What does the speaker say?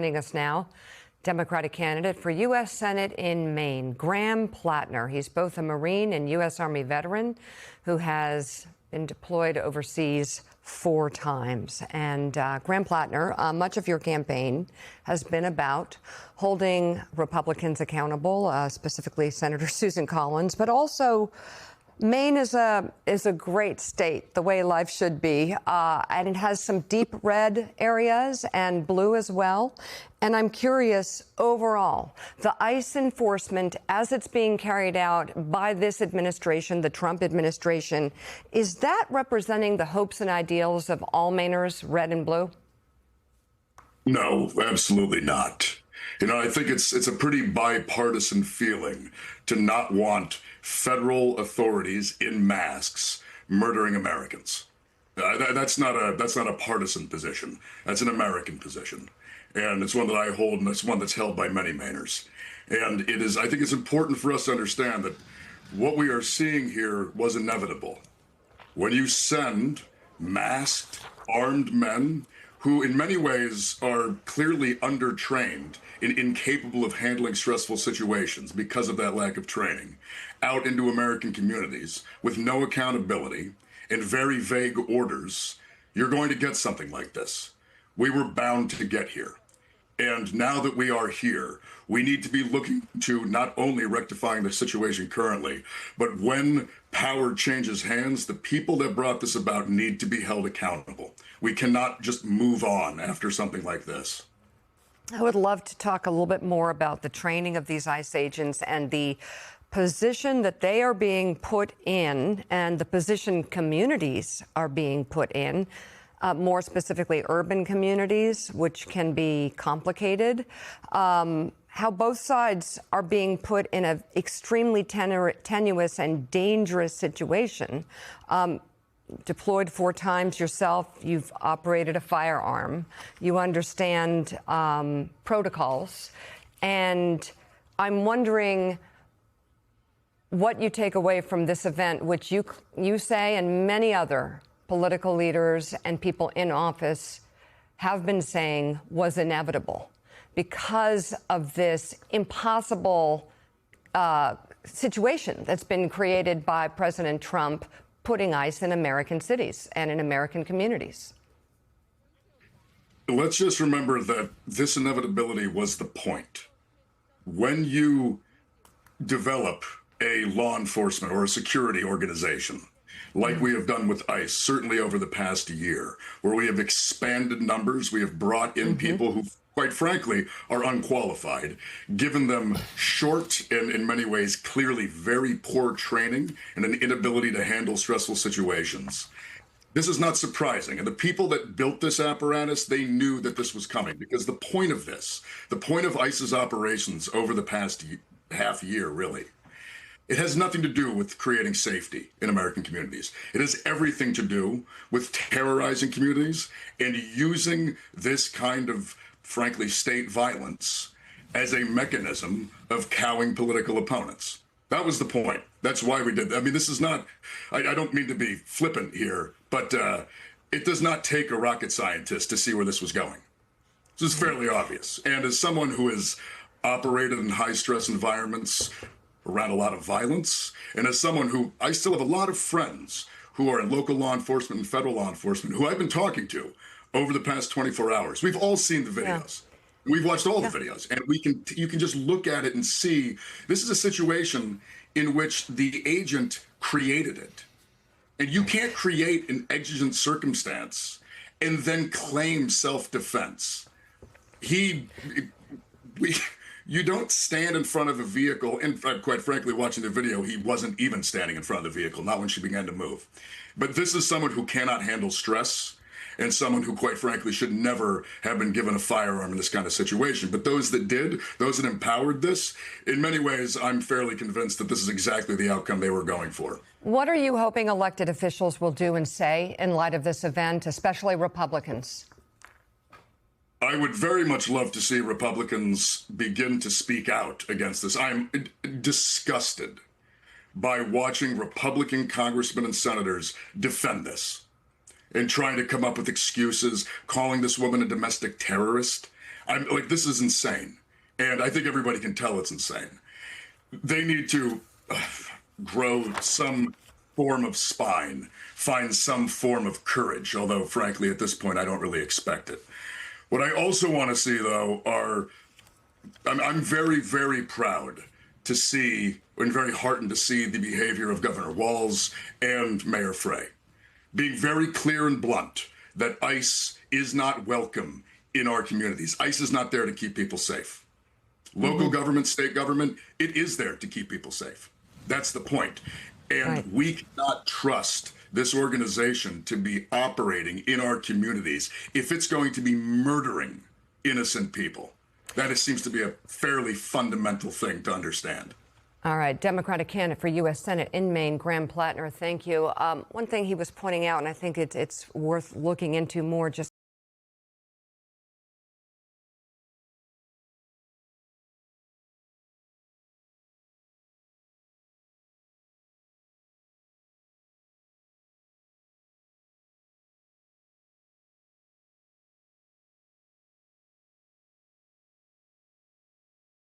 Joining us now, Democratic candidate for U.S. Senate in Maine, Graham Plattner. He's both a Marine and U.S. Army veteran who has been deployed overseas 4 times. And Graham Plattner, much of your campaign has been about holding Republicans accountable, specifically Senator Susan Collins, but also Maine is a great state, the way life should be, and it has some deep red areas and blue as well. And I'm curious, overall, the ICE enforcement as it's being carried out by this administration, the Trump administration, is that representing the hopes and ideals of all Mainers, red and blue? No, absolutely not. You know, I think it's a pretty bipartisan feeling to not want federal authorities in masks murdering Americans. That's not a partisan position. That's an American position, and it's one that I hold, and it's one that's held by many Mainers. And it is. I think it's important for us to understand that what we are seeing here was inevitable. When you send masked, armed men who in many ways are clearly undertrained and incapable of handling stressful situations because of that lack of training, out into American communities with no accountability and very vague orders, you're going to get something like this. We were bound to get here. And now that we are here, we need to be looking to not only rectifying the situation currently, but when power changes hands, the people that brought this about need to be held accountable. We cannot just move on after something like this. I would love to talk a little bit more about the training of these ICE agents and the position that they are being put in and the position communities are being put in. More specifically, urban communities, which can be complicated. How both sides are being put in an extremely tenuous and dangerous situation. Deployed 4 times yourself, you've operated a firearm, you understand protocols, and I'm wondering what you take away from this event, which you say and many other political leaders and people in office have been saying was inevitable because of this impossible situation that's been created by President Trump putting ICE in American cities and in American communities. Let's just remember that this inevitability was the point. When you develop a law enforcement or a security organization, like we have done with ICE, certainly over the past year, where we have expanded numbers, we have brought in people who, quite frankly, are unqualified, given them short and in many ways clearly very poor training and an inability to handle stressful situations. This is not surprising. And the people that built this apparatus, they knew that this was coming, because the point of this, the point of ICE's operations over the past half year, really, it has nothing to do with creating safety in American communities. It has everything to do with terrorizing communities and using this kind of, frankly, state violence as a mechanism of cowing political opponents. That was the point. That's why we did that. I mean, this is not, I don't mean to be flippant here, but it does not take a rocket scientist to see where this was going. This is fairly obvious. And as someone who has operated in high stress environments around a lot of violence, and as someone who, I still have a lot of friends who are in local law enforcement and federal law enforcement who I've been talking to over the past 24 hours. We've all seen the videos. Yeah. We've watched all the videos, and you can just look at it and see this is a situation in which the agent created it. And you can't create an exigent circumstance and then claim self-defense. You don't stand in front of a vehicle. In fact, quite frankly, watching the video, he wasn't even standing in front of the vehicle, not when she began to move. But this is someone who cannot handle stress and someone who, quite frankly, should never have been given a firearm in this kind of situation. But those that did, those that empowered this, in many ways, I'm fairly convinced that this is exactly the outcome they were going for. What are you hoping elected officials will do and say in light of this event, especially Republicans? I would very much love to see Republicans begin to speak out against this. I'm disgusted by watching Republican congressmen and senators defend this and trying to come up with excuses, calling this woman a domestic terrorist. I'm like, this is insane. And I think everybody can tell it's insane. They need to grow some form of spine, find some form of courage, although frankly, at this point, I don't really expect it. What I also want to see, though, are I'm very, very proud to see and very heartened to see the behavior of Governor Walz and Mayor Frey being very clear and blunt that ICE is not welcome in our communities. ICE is not there to keep people safe. Local government, state government, it is there to keep people safe. That's the point. And we cannot trust this organization to be operating in our communities if it's going to be murdering innocent people. That seems to be a fairly fundamental thing to understand. All right, Democratic candidate for U.S. Senate in Maine, Graham Plattner, thank you. One thing he was pointing out, and I think it's worth looking into more, just